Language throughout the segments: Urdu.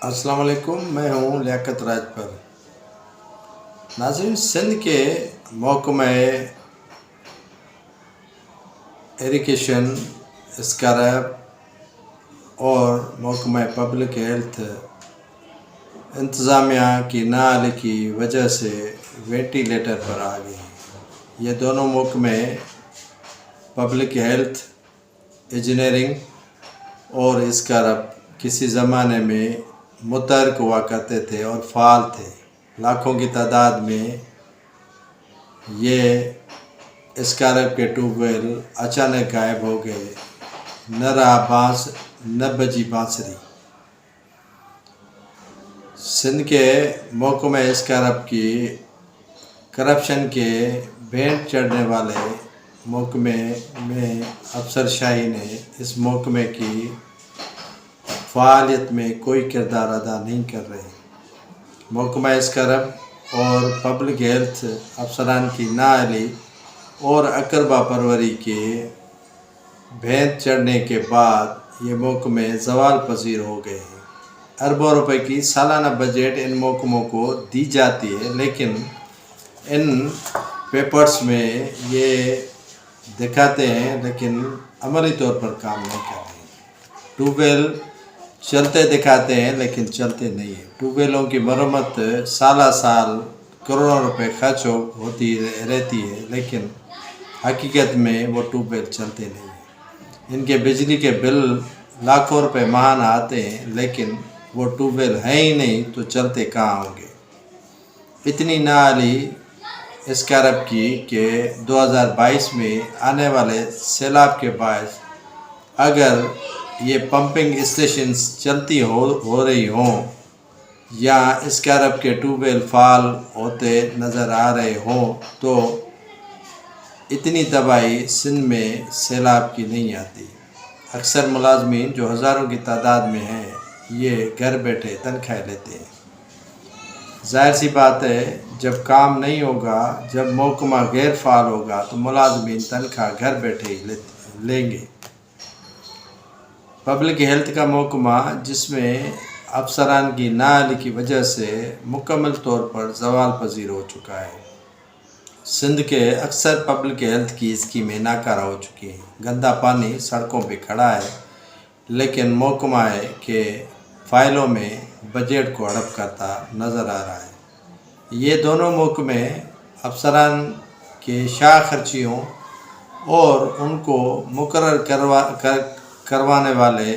السلام علیکم، میں ہوں لیاقت راجپر۔ ناظرین، سندھ کے محکمہ ایریگیشن، اسکاراب اور محکمہ پبلک ہیلتھ انتظامیہ کی نااہلی کی وجہ سے وینٹیلیٹر پر آ گئے ہیں۔ یہ دونوں محکمے پبلک ہیلتھ، انجینئرنگ اور اسکاراب کسی زمانے میں متحرک ہوا کرتے تھے اور فعال تھے۔ لاکھوں کی تعداد میں یہ اسکاراب کے ٹیوب ویل اچانک غائب ہو گئے، نہ رہا بانس نہ بجی بانسری۔ سندھ کے محکمہ اسکاراب کی کرپشن کے بھینٹ چڑھنے والے محکمے میں افسر شاہی نے اس محکمے کی فعالیت میں کوئی کردار ادا نہیں کر رہے۔ محکمہ اسکاراب اور پبلک ہیلتھ افسران کی نااہلی اور اقربا پروری کے بھینٹ چڑھنے کے بعد یہ محکمے زوال پذیر ہو گئے ہیں۔ اربوں روپے کی سالانہ بجٹ ان محکموں کو دی جاتی ہے، لیکن ان پیپرز میں یہ دکھاتے ہیں لیکن عملی طور پر کام نہیں کر رہے ہیں۔ ٹیوب ویل چلتے دکھاتے ہیں لیکن چلتے نہیں ہیں۔ ٹیوب ویلوں کی مرمت سالہ سال کروڑوں روپے خرچ ہوتی رہتی ہے، لیکن حقیقت میں وہ ٹیوب ویل چلتے نہیں ہیں۔ ان کے بجلی کے بل لاکھوں روپے ماہانہ آتے ہیں، لیکن وہ ٹیوب ویل ہیں ہی نہیں تو چلتے کہاں ہوں گے۔ اتنی نااہلی اسکاراب کی کہ 2022 میں آنے والے سیلاب کے باعث اگر یہ پمپنگ اسٹیشنز چلتی ہو رہی ہوں یا اسکاراب کے ٹیوب ویل فعال ہوتے نظر آ رہے ہوں تو اتنی تباہی سندھ میں سیلاب کی نہیں آتی۔ اکثر ملازمین جو ہزاروں کی تعداد میں ہیں، یہ گھر بیٹھے تنخواہیں لیتے ہیں۔ ظاہر سی بات ہے، جب کام نہیں ہوگا، جب محکمہ غیر فعال ہوگا تو ملازمین تنخواہ گھر بیٹھے ہی لیں گے۔ پبلک ہیلتھ کا محکمہ، جس میں افسران کی نااہلی کی وجہ سے مکمل طور پر زوال پذیر ہو چکا ہے۔ سندھ کے اکثر پبلک ہیلتھ کی اسکیمیں ناکارہ ہو چکی ہیں۔ گندا پانی سڑکوں پہ کھڑا ہے، لیکن محکمہ کے فائلوں میں بجٹ کو ہڑپ کرتا نظر آ رہا ہے۔ یہ دونوں محکمے افسران کے شاہ خرچیوں اور ان کو مقرر کروانے والے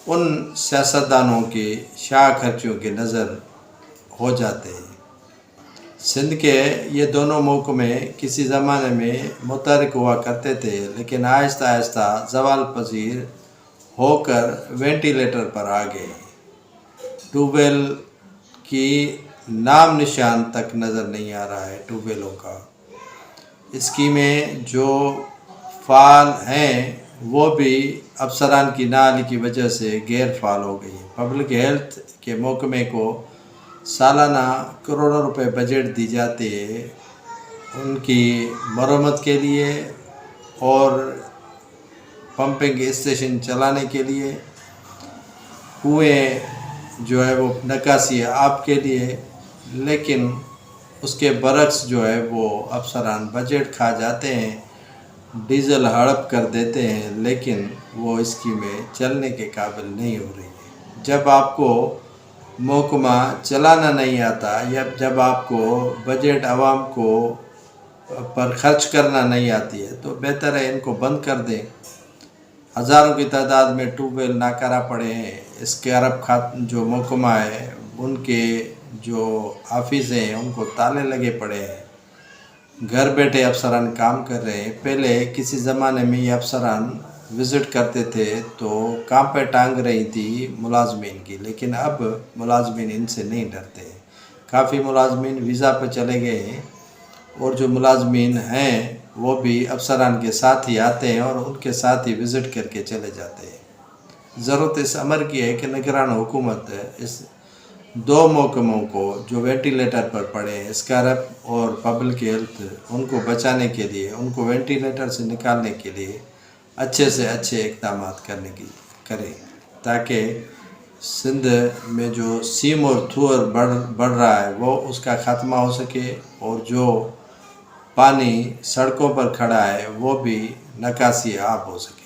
ان سیاستدانوں کے شاہ خرچیوں کے نظر ہو جاتے ہیں۔ سندھ کے یہ دونوں محکمے کسی زمانے میں متحرک ہوا کرتے تھے، لیکن آہستہ آہستہ زوال پذیر ہو کر وینٹیلیٹر پر آ گئے ہیں۔ ٹیوب ویل کی نام نشان تک نظر نہیں آ رہا ہے ٹیوب ویلوں کا۔ اسکیمیں جو فعال ہیں وہ بھی افسران کی نااہلی کی وجہ سے غیر فعال ہو گئی ہیں۔ پبلک ہیلتھ کے محکمے کو سالانہ کروڑوں روپے بجٹ دی جاتی ہے ان کی مرمت کے لیے اور پمپنگ اسٹیشن چلانے کے لیے، کنویں جو ہے وہ نکاسی آب کے لیے، لیکن اس کے برعکس جو ہے وہ افسران بجٹ کھا جاتے ہیں، ڈیزل ہڑپ کر دیتے ہیں، لیکن وہ اسکیمیں چلنے کے قابل نہیں ہو رہی ہیں۔ جب آپ کو محکمہ چلانا نہیں آتا یا جب آپ کو بجٹ عوام کو پر خرچ کرنا نہیں آتی ہے تو بہتر ہے ان کو بند کر دیں۔ ہزاروں کی تعداد میں ٹیوب ویل ناکارہ پڑے ہیں۔ اسکاراب جو محکمہ ہے، ان کے جو آفس ہیں ان کو تالے لگے پڑے ہیں۔ گھر بیٹھے افسران کام کر رہے ہیں۔ پہلے کسی زمانے میں یہ افسران وزٹ کرتے تھے تو کانپیں ٹانگ رہی تھی ملازمین کی، لیکن اب ملازمین ان سے نہیں ڈرتے ہیں۔ کافی ملازمین ویزا پہ چلے گئے ہیں اور جو ملازمین ہیں وہ بھی افسران کے ساتھ ہی آتے ہیں اور ان کے ساتھ ہی وزٹ کر کے چلے جاتے ہیں۔ ضرورت اس امر کی ہے کہ نگران حکومت اس دو محکموں کو جو وینٹیلیٹر پر پڑے ہیں، اسکاراب اور پبلک ہیلتھ، ان کو بچانے کے لیے، ان کو وینٹیلیٹر سے نکالنے کے لیے اچھے سے اچھے اقدامات کریں تاکہ سندھ میں جو سیم اور تھور بڑھ رہا ہے وہ اس کا خاتمہ ہو سکے، اور جو پانی سڑکوں پر کھڑا ہے وہ بھی نکاسی آب ہو سکے۔